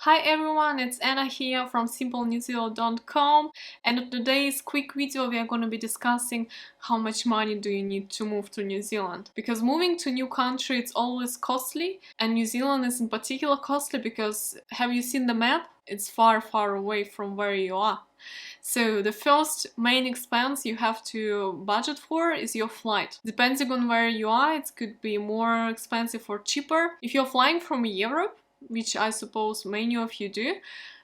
Hi everyone, it's Anna here from simplenewzealand.com, and in today's quick video we are going to be discussing how much money do you need to move to New Zealand. Because moving to a new country it's always costly, and New Zealand is in particular costly because have you seen the map? It's far away from where you are. So the first main expense you have to budget for is your flight. Depending on where you are, it could be more expensive or cheaper. If you're flying from Europe, which I suppose many of you do,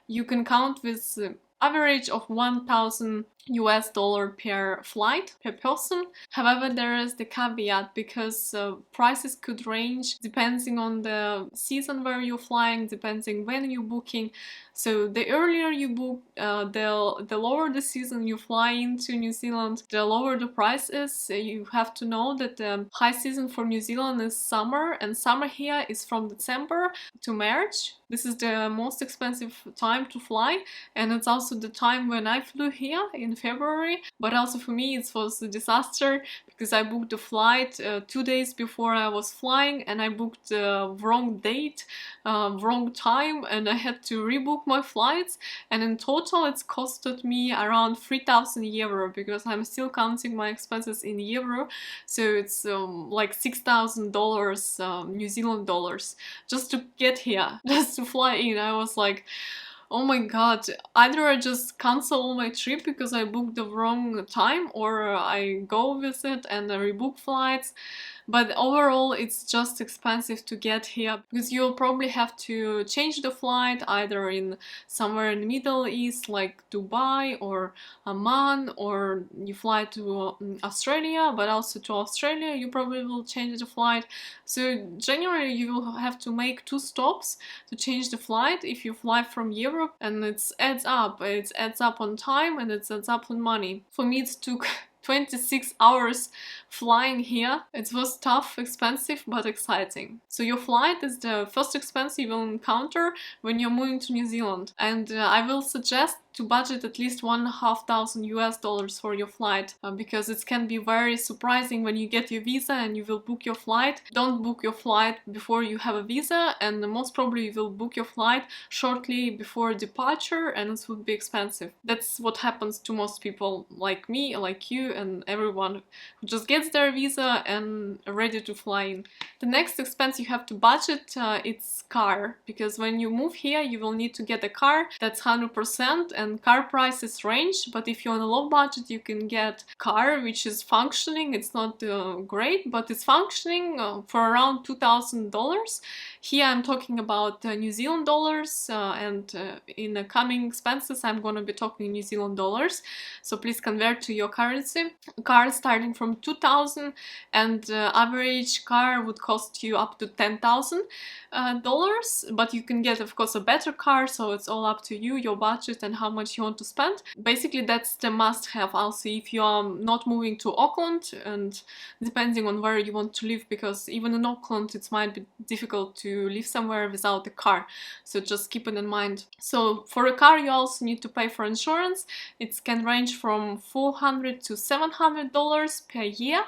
you can count with average of 1,000 US dollar per flight per person. However, there is the caveat because prices could range depending on the season where you're flying, depending when you're booking. So the earlier you book, the lower the season you fly into New Zealand, the lower the price is. You have to know that the high season for New Zealand is summer, and summer here is from December to March. This is the most expensive time to fly, and it's also the time when I flew here in February. But also for me it was a disaster because I booked the flight 2 days before I was flying, and I booked the wrong date, wrong time, and I had to rebook my flights, and in total it's costed me around 3,000 euro because I'm still counting my expenses in euro, so it's like $6,000 New Zealand dollars just to get here, just to fly in. I was like, oh my god, either I just cancel my trip because I booked the wrong time, or I go visit and I rebook flights. But overall it's just expensive to get here because you'll probably have to change the flight either in somewhere in the Middle East like Dubai or Amman, or you fly to Australia, but also to Australia you probably will change the flight. So generally you will have to make 2 stops to change the flight if you fly from Europe, and it adds up on time and it adds up on money. For me it took 26 hours flying here. It was tough, expensive, but exciting. So your flight is the first expense you will encounter when you're moving to New Zealand, and I will suggest to budget at least $1,500 US dollars for your flight because it can be very surprising when you get your visa and you will book your flight. Don't book your flight before you have a visa, and most probably you will book your flight shortly before departure, and it would be expensive. That's what happens to most people like me, like you, and everyone who just gets their visa and ready to fly in. The next expense you have to budget it's car, because when you move here you will need to get a car that's 100%, and car prices range, but if you're on a low budget you can get car which is functioning. It's not great, but it's functioning for around $2,000. Here I'm talking about New Zealand dollars, and in the coming expenses I'm gonna be talking New Zealand dollars, so please convert to your currency. Car starting from 2,000, and average car would cost you up to $10,000, but you can get of course a better car, so it's all up to you, your budget and how much you want to spend. Basically that's the must-have. Also if you are not moving to Auckland, and depending on where you want to live, because even in Auckland it might be difficult to live somewhere without a car, so just keep it in mind. So for a car you also need to pay for insurance. It can range from $400 to $700 per year.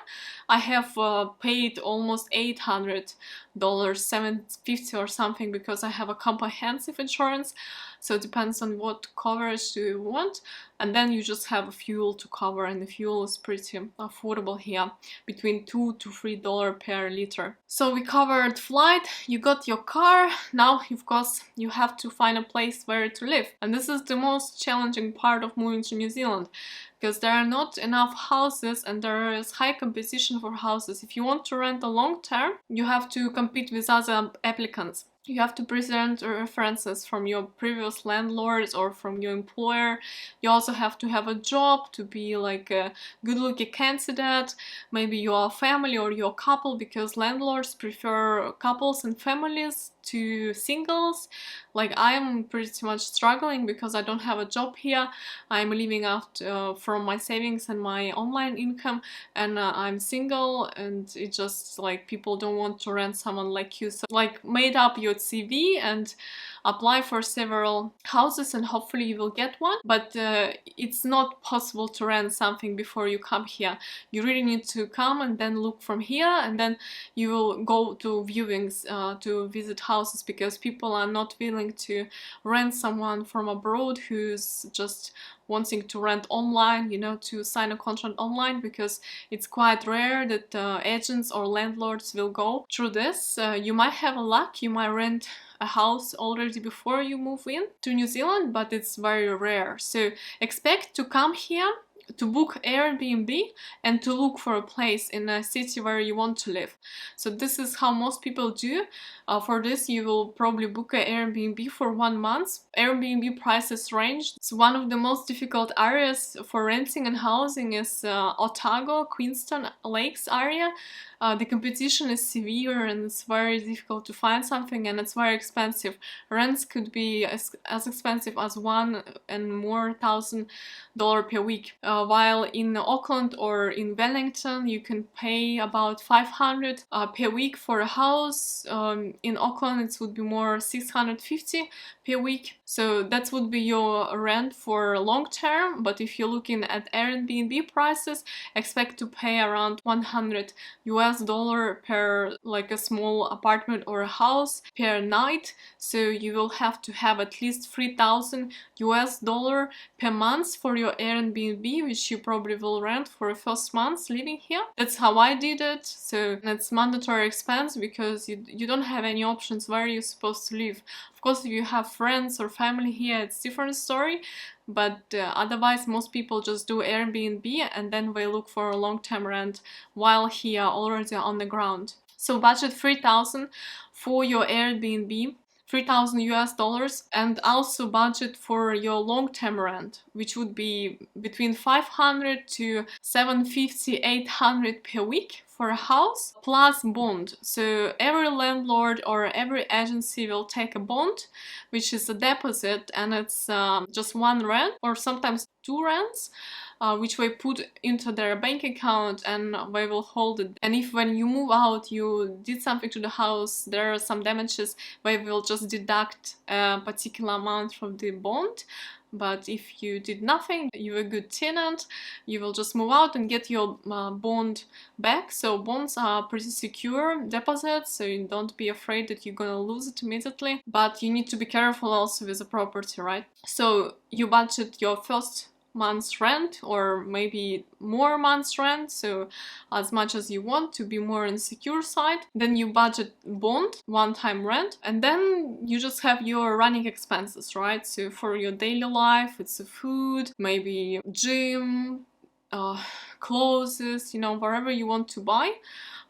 I have paid almost $800, $750 or something, because I have a comprehensive insurance, so it depends on what coverage you want. And then you just have a fuel to cover, and the fuel is pretty affordable here, between $2 to $3 per liter. So we covered flight, you got your car, now of course you have to find a place where to live. And this is the most challenging part of moving to New Zealand, because there are not enough houses and there is high competition for houses. If you want to rent a long term, you have to compete with other applicants. You have to present references from your previous landlords or from your employer. You also have to have a job to be like a good-looking candidate. Maybe you are a family or you're a couple, because landlords prefer couples and families to singles. Like I am pretty much struggling because I don't have a job here. I'm living out from my savings and my online income, and I'm single, and it's just like people don't want to rent someone like you. So like made up your CV and apply for several houses and hopefully you will get one, but it's not possible to rent something before you come here. You really need to come and then look from here, and then you will go to viewings to visit houses because people are not willing to rent someone from abroad who's just wanting to rent online, you know, to sign a contract online, because it's quite rare that agents or landlords will go through this. You might have a luck, you might rent a house already before you move in to New Zealand, but it's very rare. So expect to come here to book Airbnb and to look for a place in a city where you want to live. So this is how most people do. For this, you will probably book an Airbnb for 1 month. Airbnb prices range. So one of the most difficult areas for renting and housing is Otago, Queenstown Lakes area. The competition is severe and it's very difficult to find something, and it's very expensive. Rents could be as expensive as $1,000 and more per week. While in Auckland or in Wellington, you can pay about $500 per week for a house. In Auckland, it would be more $650 per week. So that would be your rent for long term. But if you're looking at Airbnb prices, expect to pay around $100 per like a small apartment or a house per night. So you will have to have at least $3,000 per month for your Airbnb, which you probably will rent for the first month living here. That's how I did it. So it's mandatory expense because you don't have any options where you're supposed to live. Of course, if you have friends or family here, it's a different story. But otherwise, most people just do Airbnb and then they look for a long-term rent while here already on the ground. So budget $3,000 for your Airbnb, $3,000, and also budget for your long-term rent, which would be between $500 to $750, $800 per week for a house, plus bond. So every landlord or every agency will take a bond, which is a deposit, and it's just one rent or sometimes two rents, which they put into their bank account and they will hold it. And if when you move out you did something to the house, there are some damages, they will just deduct a particular amount from the bond. But if you did nothing, you're a good tenant, you will just move out and get your bond back. So bonds are pretty secure deposits, so you don't be afraid that you're gonna lose it immediately. But you need to be careful also with the property, right? So you budget your first month's rent or maybe more months rent, so as much as you want to be more on the secure side. Then you budget bond, one-time rent, and then you just have your running expenses, right? So for your daily life, it's food, maybe gym, clothes, you know, wherever you want to buy.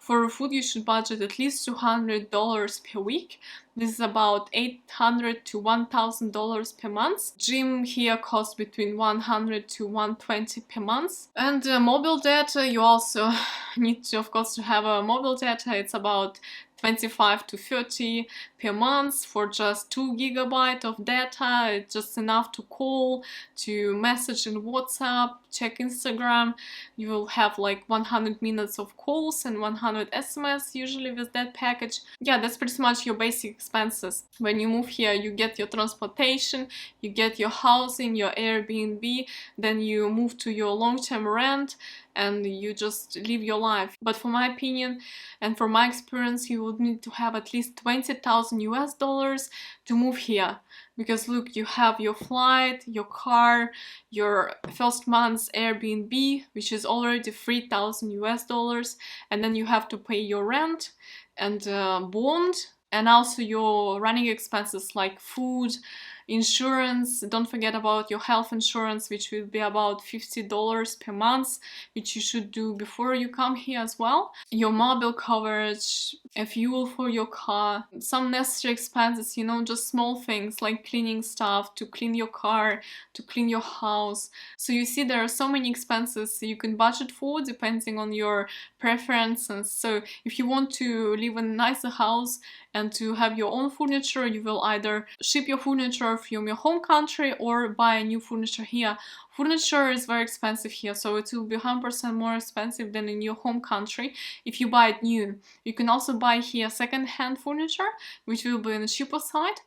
For food, you should budget at least $200 per week. This is about $800 to $1,000 per month. Gym here costs between $100 to $120 per month. And mobile data, you also need to, of course, to have a mobile data. It's about $25 to $30 per month for just 2 GB of data. It's just enough to call, to message in WhatsApp, check Instagram. You will have like 100 minutes of calls and 100 SMS usually with that package. Yeah, that's pretty much your basic expenses. When you move here, you get your transportation, you get your housing, your Airbnb, then you move to your long-term rent, and you just live your life. But for my opinion and for my experience, you would need to have at least $20,000 to move here. Because look, you have your flight, your car, your first month's Airbnb, which is already $3,000, and then you have to pay your rent and bond, and also your running expenses like food, insurance. Don't forget about your health insurance, which will be about $50 per month, which you should do before you come here as well. Your mobile coverage, a fuel for your car, some necessary expenses, you know, just small things like cleaning stuff, to clean your car, to clean your house. So you see there are so many expenses you can budget for depending on your preferences. So if you want to live in a nicer house and to have your own furniture, you will either ship your furniture from your home country or buy a new furniture here. Furniture is very expensive here, so it will be 100% more expensive than in your home country if you buy it new. You can also buy here second-hand furniture, which will be on the cheaper side.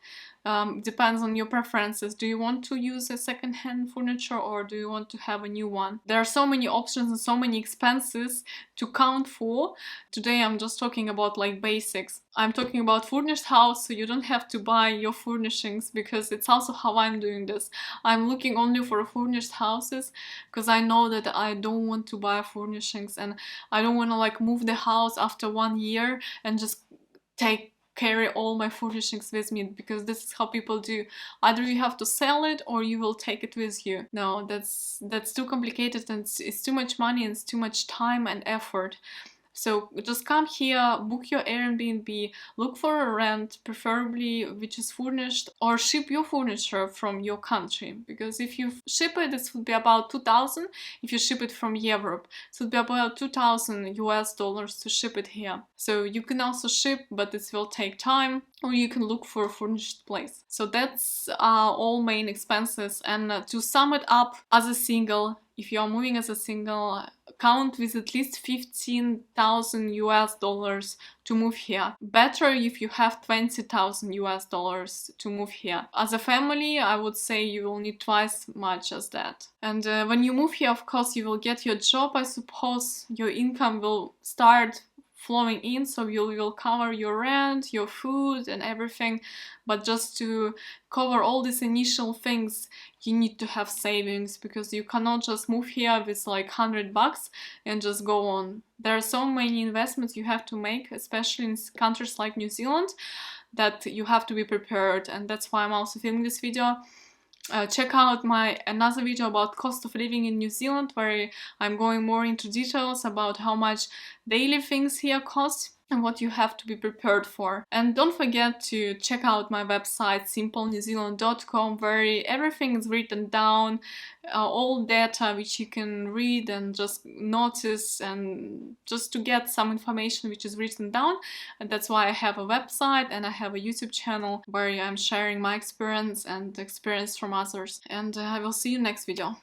Depends on your preferences. Do you want to use a second-hand furniture or do you want to have a new one? There are so many options and so many expenses to count for. Today I'm just talking about like basics. I'm talking about furnished house, so you don't have to buy your furnishings, because it's also how I'm doing this. I'm looking only for furnished houses because I know that I don't want to buy furnishings, and I don't want to like move the house after 1 year and just carry all my furnishings with me, because this is how people do. Either you have to sell it or you will take it with you. No, that's too complicated, and it's too much money and it's too much time and effort. So just come here, book your Airbnb, look for a rent, preferably which is furnished, or ship your furniture from your country. Because if you ship it, this would be about 2,000. If you ship it from Europe, so it would be about 2,000 US dollars to ship it here. So you can also ship, but this will take time, or you can look for a furnished place. So that's all main expenses. And to sum it up, as a single, if you are moving as a single, count with at least 15,000 US dollars to move here. Better if you have 20,000 US dollars to move here. As a family, I would say you will need twice much as that. And when you move here, of course, you will get your job, I suppose. Your income will start flowing in, so you will cover your rent, your food and everything. But just to cover all these initial things, you need to have savings, because you cannot just move here with like $100 and just go on. There are so many investments you have to make, especially in countries like New Zealand, that you have to be prepared. And that's why I'm also filming this video. Check out my another video about cost of living in New Zealand, where I'm going more into details about how much daily things here cost and what you have to be prepared for. And don't forget to check out my website simplenewzealand.com, where everything is written down, all data which you can read and just notice, and just to get some information which is written down. And that's why I have a website and I have a YouTube channel where I'm sharing my experience and experience from others. And I will see you next video.